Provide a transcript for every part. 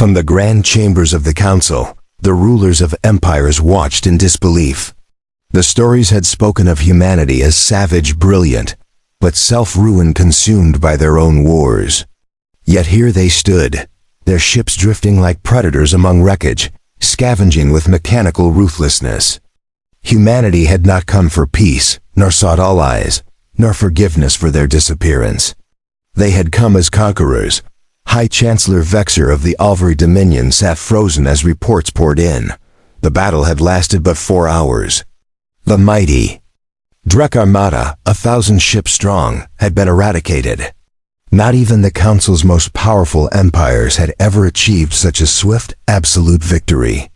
From the grand chambers of the council, the rulers of empires watched in disbelief. The stories had spoken of humanity as savage, brilliant, but self-ruin consumed by their own wars. Yet here they stood, their ships drifting like predators among wreckage, scavenging with mechanical ruthlessness. Humanity had not come for peace, nor sought allies, nor forgiveness for their disappearance. They had come as conquerors. High Chancellor Vexer of the Alvari Dominion sat frozen as reports poured in. The battle had lasted but 4 hours. The mighty Drek Armada, 1,000 ships strong, had been eradicated. Not even the Council's most powerful empires had ever achieved such a swift, absolute victory.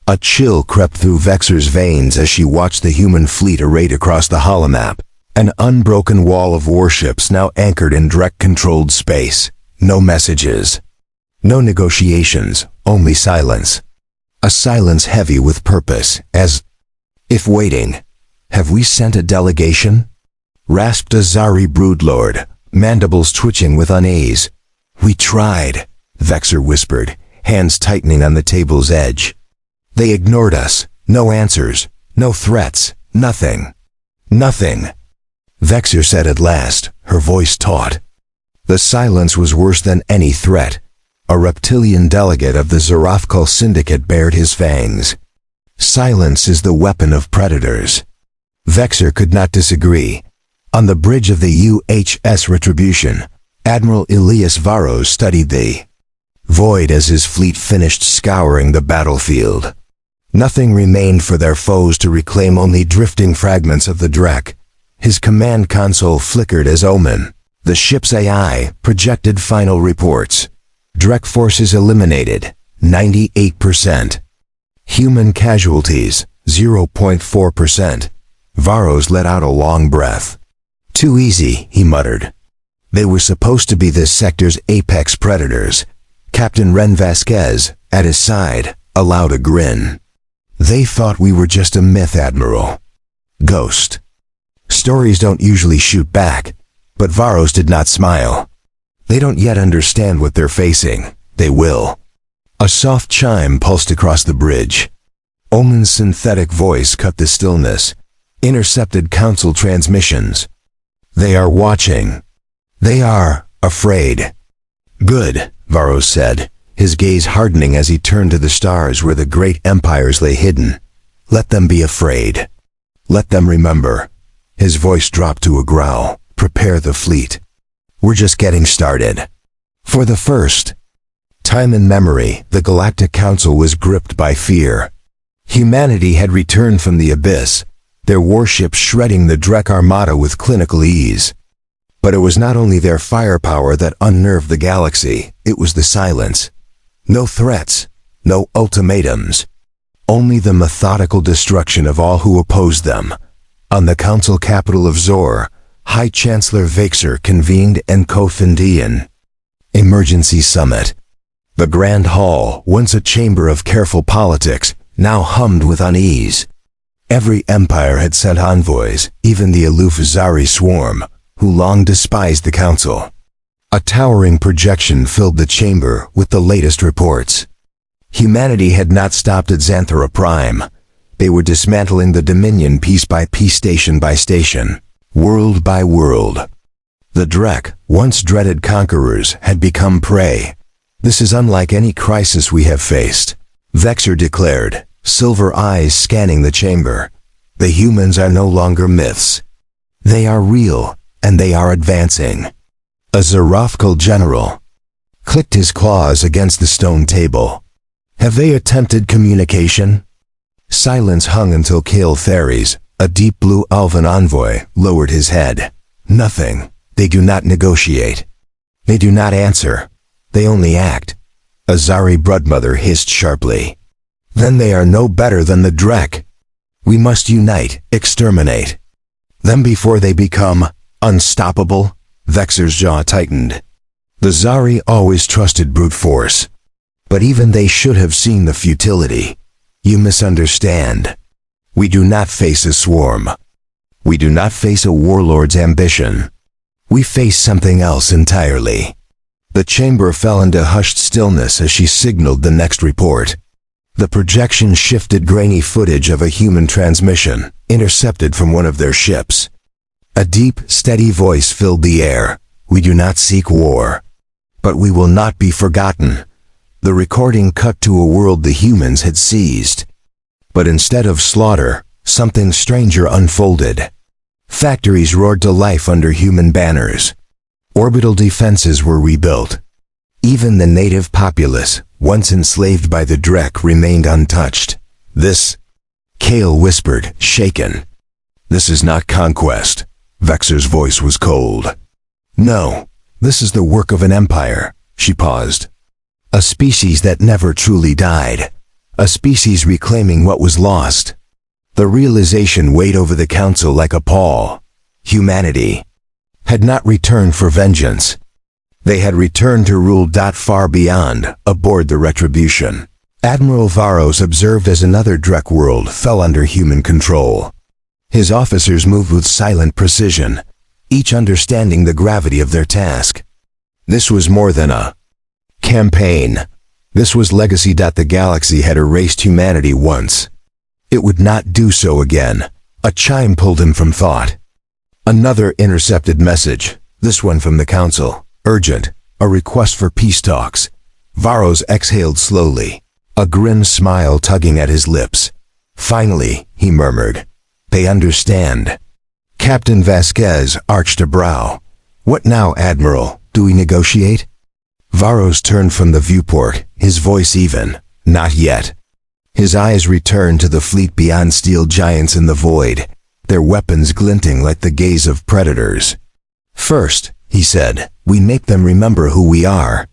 A chill crept through Vexer's veins as she watched the human fleet arrayed across the holomap, an unbroken wall of warships now anchored in Drek-controlled space. No messages. No negotiations, only silence. A silence heavy with purpose, as if waiting. Have we sent a delegation? Rasped a Zari broodlord, mandibles twitching with unease. We tried, Vexer whispered, hands tightening on the table's edge. They ignored us. No answers. No threats. Nothing. Nothing. Vexer said at last, her voice taut. The silence was worse than any threat. A reptilian delegate of the Zarafkal Syndicate bared his fangs. Silence is the weapon of predators. Vexer could not disagree. On the bridge of the UHS Retribution, Admiral Elias Varos studied the void as his fleet finished scouring the battlefield. Nothing remained for their foes to reclaim, only drifting fragments of the Drek. His command console flickered as Omen. The ship's AI projected final reports. Drek forces eliminated, 98%. Human casualties, 0.4%. Varos let out a long breath. Too easy, he muttered. They were supposed to be this sector's apex predators. Captain Ren Vasquez, at his side, allowed a grin. They thought we were just a myth, Admiral. Ghost. Stories don't usually shoot back. But Varos did not smile. They don't yet understand what they're facing. They will. A soft chime pulsed across the bridge. Omen's synthetic voice cut the stillness, intercepted council transmissions. They are watching. They are afraid. Good, Varos said, his gaze hardening as he turned to the stars where the great empires lay hidden. Let them be afraid. Let them remember. His voice dropped to a growl. Prepare the fleet. We're just getting started. For the first time in memory, the Galactic Council was gripped by fear. Humanity had returned from the abyss, their warships shredding the Drek Armada with clinical ease. But it was not only their firepower that unnerved the galaxy, it was the silence. No threats, no ultimatums. Only the methodical destruction of all who opposed them. On the council capital of Zor, High Chancellor Vexer convened Enkofindian Emergency Summit. The Grand Hall, once a chamber of careful politics, now hummed with unease. Every empire had sent envoys, even the aloof Zari swarm, who long despised the council. A towering projection filled the chamber with the latest reports. Humanity had not stopped at Zanthera Prime. They were dismantling the Dominion piece by piece, station by station. World by world. The Drek, once dreaded conquerors, had become prey. This is unlike any crisis we have faced, Vexer declared, silver eyes scanning the chamber. The humans are no longer myths. They are real, and they are advancing. A Zarafkal general clicked his claws against the stone table. Have they attempted communication? Silence hung until Kale Theres, a deep blue Alvan envoy, lowered his head. Nothing. They do not negotiate. They do not answer. They only act. A Zari broodmother hissed sharply. Then they are no better than the Drek. We must unite, exterminate them before they become unstoppable. Vexer's jaw tightened. The Zari always trusted brute force. But even they should have seen the futility. You misunderstand. We do not face a swarm. We do not face a warlord's ambition. We face something else entirely. The chamber fell into hushed stillness as she signaled the next report. The projection shifted grainy footage of a human transmission, intercepted from one of their ships. A deep, steady voice filled the air. "We do not seek war, but we will not be forgotten." The recording cut to a world the humans had seized. But instead of slaughter, something stranger unfolded. Factories roared to life under human banners. Orbital defenses were rebuilt. Even the native populace, once enslaved by the Drek, remained untouched. "This," Kale whispered, shaken. "This is not conquest." Vexor's voice was cold. "No, this is the work of an empire." She paused. "A species that never truly died. A species reclaiming what was lost." The realization weighed over the council like a pall. Humanity had not returned for vengeance. They had returned to rule. Far beyond, aboard the Retribution, Admiral Varos observed as another Drek world fell under human control. His officers moved with silent precision, each understanding the gravity of their task. This was more than a campaign. This was legacy. The galaxy had erased humanity once. It would not do so again. A chime pulled him from thought. Another intercepted message, this one from the council. Urgent, a request for peace talks. Varos exhaled slowly, a grim smile tugging at his lips. "Finally," he murmured. "They understand." Captain Vasquez arched a brow. "What now, Admiral? Do we negotiate?" Varos turned from the viewport, his voice even. "Not yet." His eyes returned to the fleet beyond, steel giants in the void, their weapons glinting like the gaze of predators. "First," he said, "we make them remember who we are."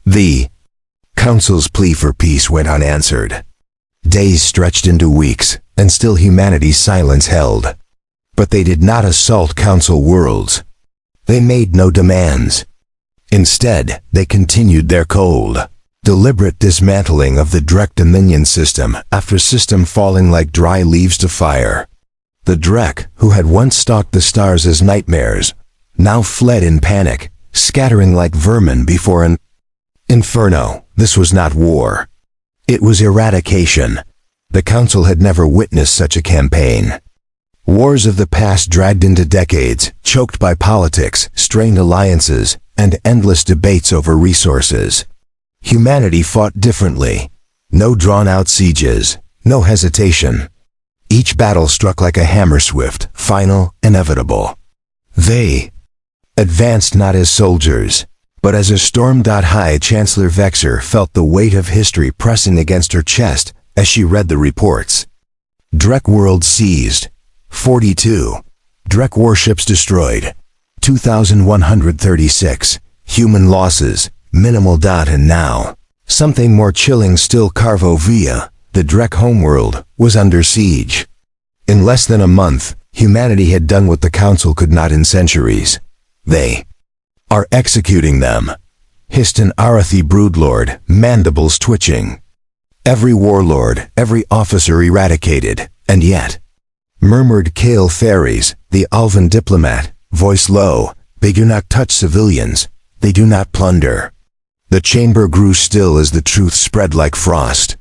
The council's plea for peace went unanswered. Days stretched into weeks, and still humanity's silence held. But they did not assault council worlds. They made no demands. Instead, they continued their cold, deliberate dismantling of the Drek Dominion system after system falling like dry leaves to fire. The Drek, who had once stalked the stars as nightmares, now fled in panic, scattering like vermin before an inferno. This was not war. It was eradication. The council had never witnessed such a campaign. Wars of the past dragged into decades, choked by politics, strained alliances, and endless debates over resources. Humanity fought differently. No drawn-out sieges, no hesitation. Each battle struck like a hammer, swift, final, inevitable. They advanced not as soldiers, but as a storm. High Chancellor Vexor felt the weight of history pressing against her chest as she read the reports. Drek world seized. 42. Drek warships destroyed. 2,136. Human losses, minimal. And now, something more chilling still. Carvo Via, the Drek homeworld, was under siege. In less than a month, humanity had done what the council could not in centuries. "They are executing them," hissed an Arathi broodlord, mandibles twitching. "Every warlord, every officer eradicated, and yet," murmured Kale Ferries, the Alvan diplomat, voice low, "they do not touch civilians, they do not plunder." The chamber grew still as the truth spread like frost.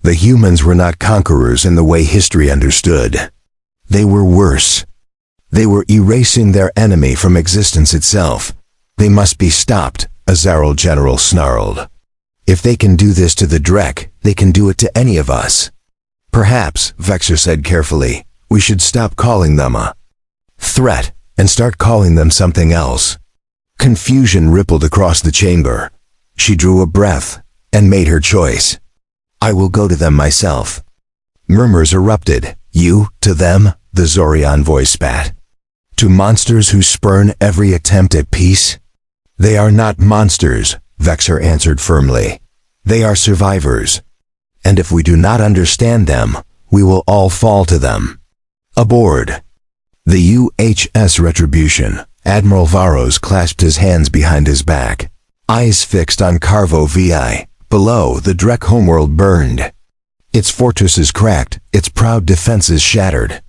The humans were not conquerors in the way history understood. They were worse. They were erasing their enemy from existence itself. "They must be stopped," a Zaral general snarled. "If they can do this to the Drek, they can do it to any of us." "Perhaps," Vexor said carefully, "we should stop calling them a threat and start calling them something else." Confusion rippled across the chamber. She drew a breath and made her choice. "I will go to them myself." Murmurs erupted. "You, to them?" the Zorion voice spat. "To monsters who spurn every attempt at peace?" "They are not monsters," Vexor answered firmly. "They are survivors. And if we do not understand them, we will all fall to them." Aboard the UHS Retribution, Admiral Varos clasped his hands behind his back, eyes fixed on Carvo VI. Below, the Drek homeworld burned. Its fortresses cracked, its proud defenses shattered.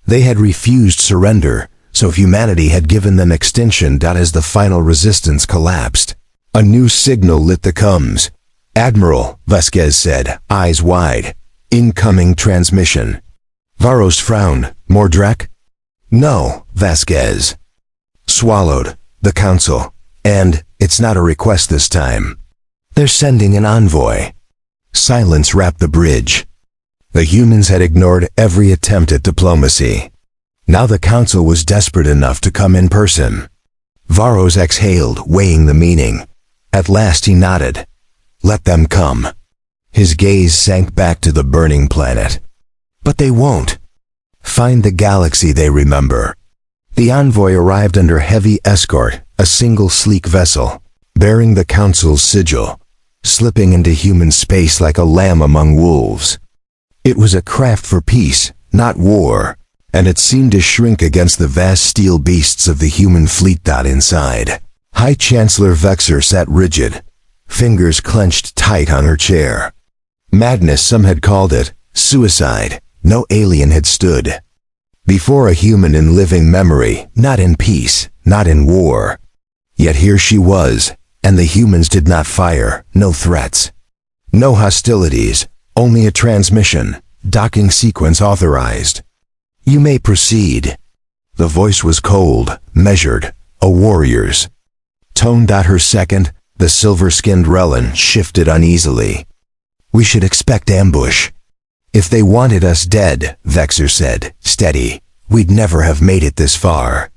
They had refused surrender, so humanity had given them extinction. As the final resistance collapsed, A new signal lit the comms. "Admiral," Vasquez said, eyes wide. "Incoming transmission." Varos frowned. "Mordrak?" "No," Vasquez swallowed. "The Council. And it's not a request this time. They're sending an envoy." Silence wrapped the bridge. The humans had ignored every attempt at diplomacy. Now the Council was desperate enough to come in person. Varos exhaled, weighing the meaning. At last he nodded. "Let them come." His gaze sank back to the burning planet. "But they won't. Find the galaxy they remember." The envoy arrived under heavy escort, a single sleek vessel, bearing the Council's sigil, slipping into human space like a lamb among wolves. It was a craft for peace, not war, and it seemed to shrink against the vast steel beasts of the human fleet. Inside, High Chancellor Vexer sat rigid, fingers clenched tight on her chair. Madness, some had called it, suicide. No alien had stood before a human in living memory, not in peace, not in war. Yet here she was, and the humans did not fire, no threats, no hostilities, only a transmission, docking sequence authorized. "You may proceed." The voice was cold, measured, a warrior's tone. Her second, the silver-skinned Relin, shifted uneasily. "We should expect ambush." "If they wanted us dead," Vexer said, steady, "we'd never have made it this far."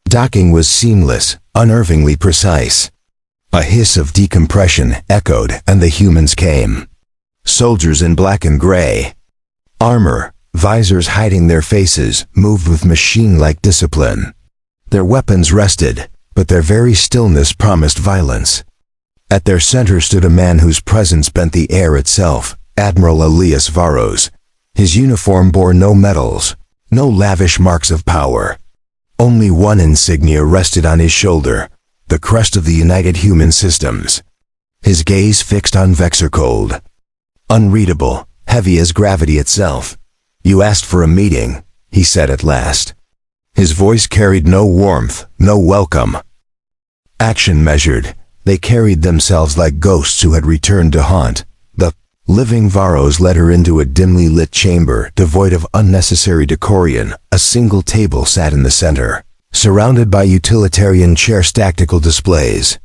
Docking was seamless, unnervingly precise. A hiss of decompression echoed, and the humans came. Soldiers in black and gray armor, visors hiding their faces, moved with machine-like discipline. Their weapons rested, but their very stillness promised violence. At their center stood a man whose presence bent the air itself, Admiral Elias Varos. His uniform bore no medals, no lavish marks of power. Only one insignia rested on his shoulder, the crest of the United Human Systems. His gaze fixed on Vexer, cold, unreadable, heavy as gravity itself. "You asked for a meeting," he said at last. His voice carried no warmth, no welcome. Action measured, they carried themselves like ghosts who had returned to haunt. The living Varos led her into a dimly lit chamber, devoid of unnecessary decoration. A single table sat in the center, surrounded by utilitarian chairs. Tactical displays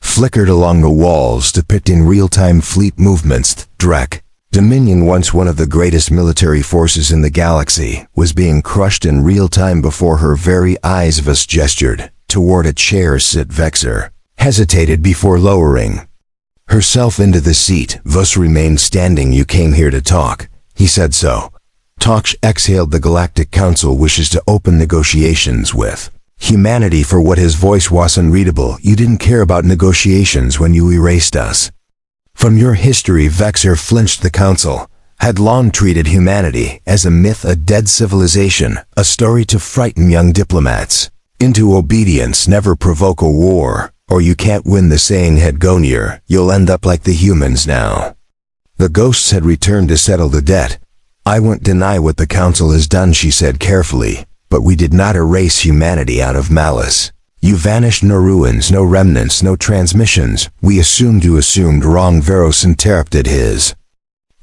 flickered along the walls, depicting real-time fleet movements. Drek, Dominion, once one of the greatest military forces in the galaxy, was being crushed in real time before her very eyes. Vus gestured toward a chair. Sit. Vexer hesitated before lowering herself into the seat. Vus remained standing. "You came here to talk." He said so. Talk. Exhaled. "The Galactic Council wishes to open negotiations with humanity." For what? His voice was unreadable. "You didn't care about negotiations when you erased us from your history." Vexer flinched. The Council had long treated humanity as a myth, a dead civilization, a story to frighten young diplomats into obedience. "Never provoke a war, or you can't win." The saying had gone near. "You'll end up like the humans now." The ghosts had returned to settle the debt. "I won't deny what the Council has done," she said carefully, "but we did not erase humanity out of malice. You vanished. No ruins, no remnants, no transmissions. We assumed you assumed wrong." Varos interrupted. His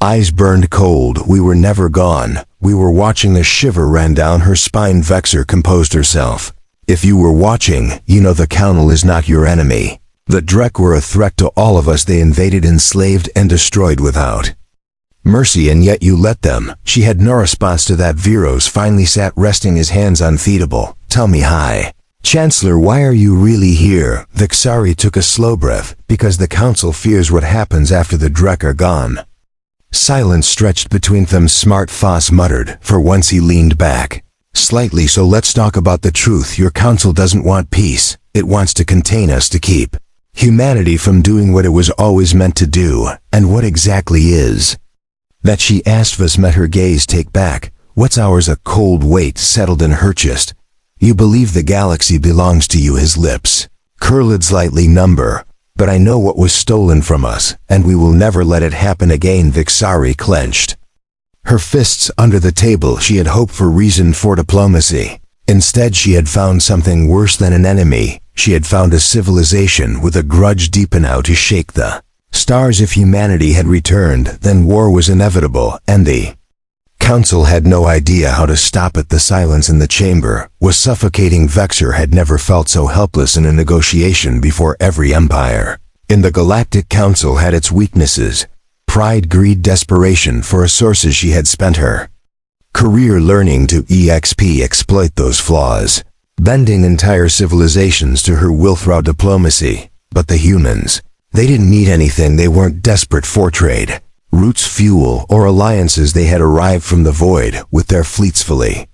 eyes burned cold. "We were never gone. We were watching." A shiver ran down her spine. Vexer composed herself. "If you were watching, you know the Council is not your enemy. The Drek were a threat to all of us. They invaded, enslaved, and destroyed without mercy, and yet you let them." She had no response to that. Varos finally sat, resting his hands unfeedable. "Tell me, High Chancellor, why are you really here?" Vexari took a slow breath. "Because the Council fears what happens after the Drek are gone." Silence stretched between them. Smart. Foss muttered. For once he leaned back slightly. "So let's talk about the truth. Your Council doesn't want peace. It wants to contain us, to keep humanity from doing what it was always meant to do." "And what exactly is that?" she asked. Vus met her gaze take back. "What's ours?" A cold weight settled in her chest. "You believe the galaxy belongs to you." His lips curled slightly. "Number. But I know what was stolen from us, and we will never let it happen again." Vexari clenched her fists under the table. She had hoped for reason for diplomacy. Instead, she had found something worse than an enemy. She had found a civilization with a grudge deep enough to shake the stars. If humanity had returned, then war was inevitable, and the Council had no idea how to stop it. The silence in the chamber was suffocating. Vexor had never felt so helpless in a negotiation before. Every empire in the Galactic Council had its weaknesses: pride, greed, desperation. For resources, she had spent her career learning to exploit those flaws, bending entire civilizations to her will through diplomacy. But the humans, they didn't need anything. They weren't desperate for trade, routes, fuel, or alliances. They had arrived from the void with their fleets fully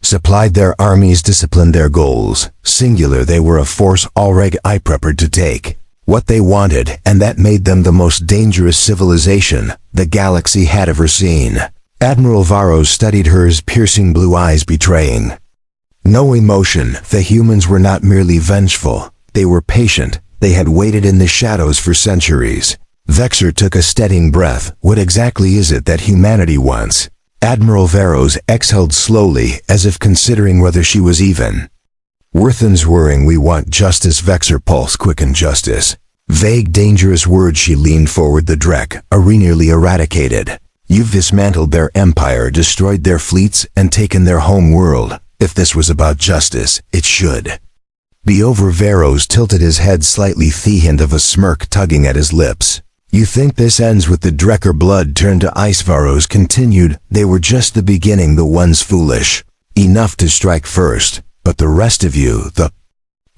supplied, their armies disciplined, their goals singular. They were a force already prepared to take what they wanted, and that made them the most dangerous civilization the galaxy had ever seen. Admiral Varos studied her, his piercing blue eyes betraying no emotion. The humans were not merely vengeful, they were patient. They had waited in the shadows for centuries. Vexor took a steadying breath. What exactly is it that humanity wants? Admiral Varos exhaled slowly, as if considering whether she was even worth worrying. We want justice. Vexor pulse quickened. Justice. Vague, dangerous words. She leaned forward. The Drek are nearly eradicated. You've dismantled their empire, destroyed their fleets, and taken their home world. If this was about justice, it should be over. Varos tilted his head slightly, the hint of a smirk tugging at his lips. You think this ends with the Drekker blood turned to ice? Varos continued. They were just the beginning, the ones foolish enough to strike first. But the rest of you, the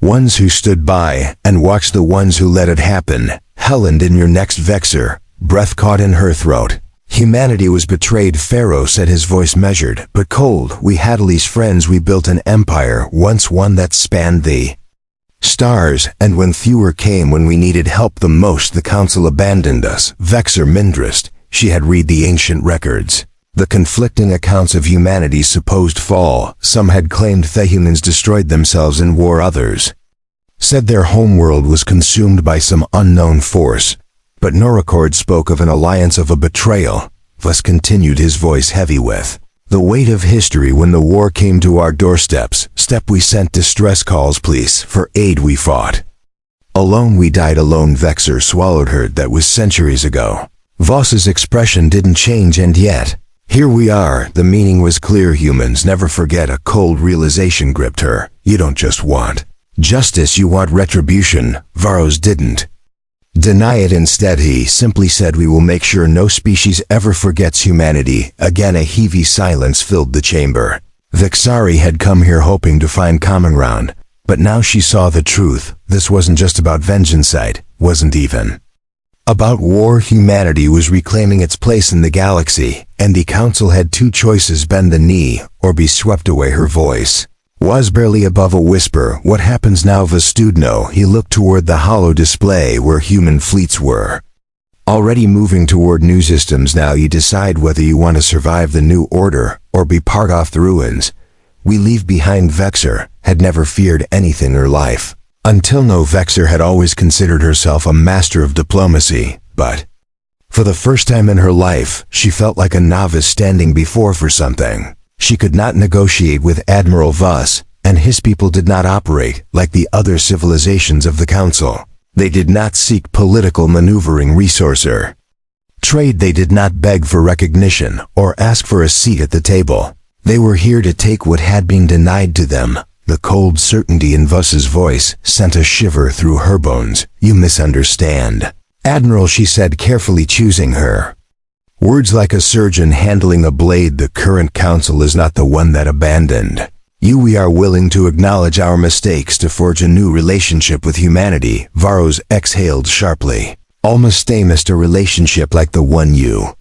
ones who stood by and watched, the ones who let it happen, Helen, in your next. Vexor, breath caught in her throat. Humanity was betrayed. Pharaoh said, his voice measured but cold. We had Hadley's friends. We built an empire, once one that spanned the stars, and when fewer came, when we needed help the most, the Council abandoned us. Vexor Mindrist. She had read the ancient records, the conflicting accounts of humanity's supposed fall. Some had claimed the humans destroyed themselves in war. Others said their homeworld was consumed by some unknown force. But no record spoke of an alliance, of a betrayal. Vus continued, his voice heavy with the weight of history. When the war came to our doorsteps, we sent distress calls, pleas for aid. We fought alone. We died alone. Vexor swallowed her. That was centuries ago. Voss's expression didn't change, and yet here we are. The meaning was clear. Humans never forget. A cold realization gripped her. You don't just want justice, you want retribution. Varos didn't deny it. Instead, he simply said, we will make sure no species ever forgets humanity. Again a heavy silence filled the chamber. Vexari had come here hoping to find common ground, but now she saw the truth. This wasn't just about vengeance. It wasn't even about war. Humanity was reclaiming its place in the galaxy, and the Council had two choices: bend the knee or be swept away. Her voice was barely above a whisper. What happens now, Vestudno? He looked toward the hollow display where human fleets were already moving toward new systems. Now you decide whether you want to survive the new order or be part of the ruins we leave behind. Vexor had never feared anything in her life until now. Vexor had always considered herself a master of diplomacy, but for the first time in her life, she felt like a novice standing before for something. She could not negotiate with Admiral Voss, and his people did not operate like the other civilizations of the Council. They did not seek political maneuvering, resource, or trade. They did not beg for recognition or ask for a seat at the table. They were here to take what had been denied to them. The cold certainty in Voss's voice sent a shiver through her bones. You misunderstand, Admiral, she said, carefully choosing her words like a surgeon handling a blade. The current Council is not the one that abandoned you. We are willing to acknowledge our mistakes to forge a new relationship with humanity. Varos exhaled sharply. Almost a relationship like the one you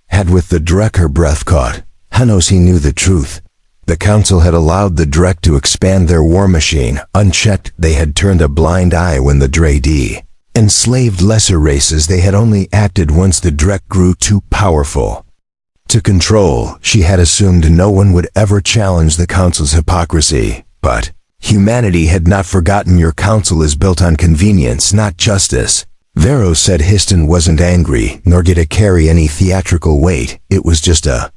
had with the Drek. Her breath caught. Hanos, he knew the truth. The Council had allowed the Drek to expand their war machine. Unchecked, they had turned a blind eye when the Dredi enslaved lesser races. They had only acted once the Drek grew too powerful to control. She had assumed no one would ever challenge the Council's hypocrisy. But humanity had not forgotten. Your Council is built on convenience, not justice. Vero said. Histon wasn't angry, nor did it carry any theatrical weight. It was just a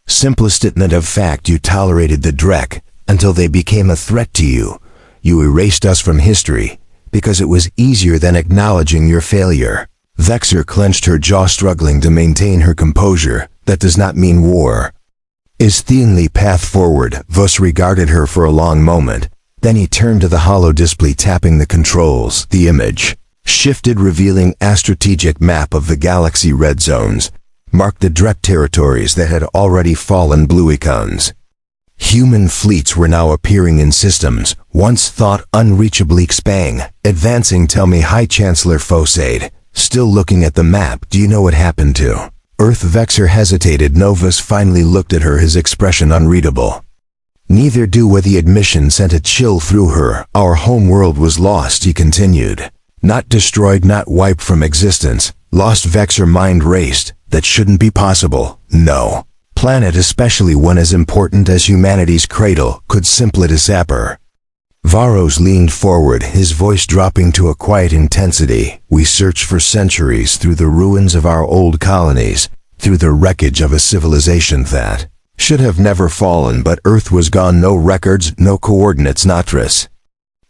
simple statement of fact. You tolerated the Drek until they became a threat to you. You erased us from history because it was easier than acknowledging your failure. Vexor clenched her jaw, struggling to maintain her composure. That does not mean war. Is the only path forward? Vos regarded her for a long moment. Then he turned to the hollow display, tapping the controls. The image shifted, revealing a strategic map of the galaxy. Red zones marked the direct territories that had already fallen. Blue icons. Human fleets were now appearing in systems once thought unreachable. Spang, advancing. Tell me, High Chancellor Fosade, still looking at the map. Do you know what happened to Earth? Vexor hesitated. Novus finally looked at her, his expression unreadable. Neither do we. The admission sent a chill through her. Our home world was lost, he continued. Not destroyed, not wiped from existence. Lost. Vexor mind raced. That shouldn't be possible. No planet, especially one as important as humanity's cradle, could simply disappear. Varos leaned forward, his voice dropping to a quiet intensity. We searched for centuries through the ruins of our old colonies, through the wreckage of a civilization that should have never fallen, but Earth was gone. No records, no coordinates. Natris.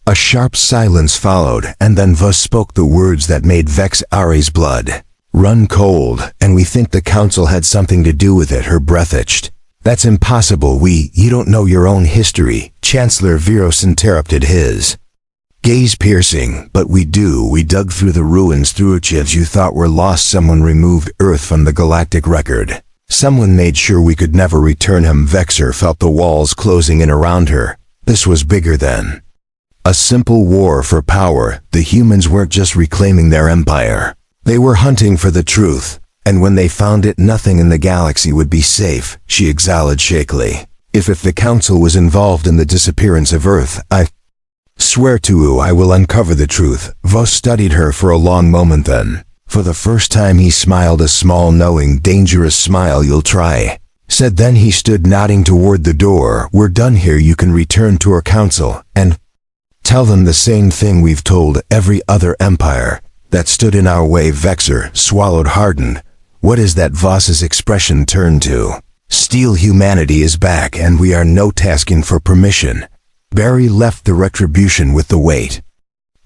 A sharp silence followed, and then Vos spoke the words that made Vex's blood run cold. And we think the council had something to do with it. Her breath itched. That's impossible. You don't know your own history. Chancellor Viros interrupted, his gaze piercing. But we do. We dug through the ruins, through archives you thought were lost. Someone removed Earth from the galactic record. Someone made sure we could never return him. Vexor felt the walls closing in around her. This was bigger than a simple war for power. The humans weren't just reclaiming their empire. They were hunting for the truth. And when they found it, nothing in the galaxy would be safe. She exhaled shakily. If the council was involved in the disappearance of Earth, I swear to you I will uncover the truth. Vos studied her for a long moment, then for the first time he smiled, a small, knowing, dangerous smile. You'll try, said. Then he stood, nodding toward the door. We're done here. You can return to our council and tell them the same thing we've told every other empire that stood in our way. Vexor swallowed, hardened. What is that? Vos's expression turned to steel. Humanity is back, and we are no tasking for permission. Barry left the retribution with the weight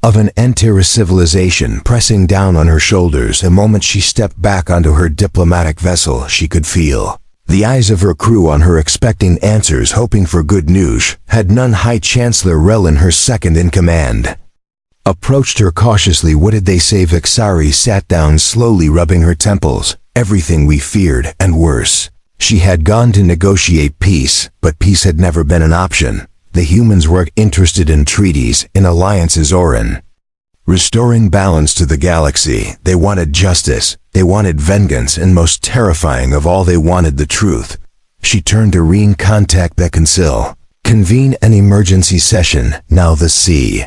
of an entire civilization pressing down on her shoulders. A moment she stepped back onto her diplomatic vessel. She could feel the eyes of her crew on her, expecting answers, hoping for good news. Had none. High Chancellor Relin, her second in command, approached her cautiously. What did they say? Vexari sat down, slowly rubbing her temples. Everything we feared, and worse. She had gone to negotiate peace, but peace had never been an option. The humans were interested in treaties, in alliances, or in restoring balance to the galaxy. They wanted justice, they wanted vengeance, and most terrifying of all, they wanted the truth. She turned to Reen. Contact Beckinsale. Convene an emergency session. Now the sea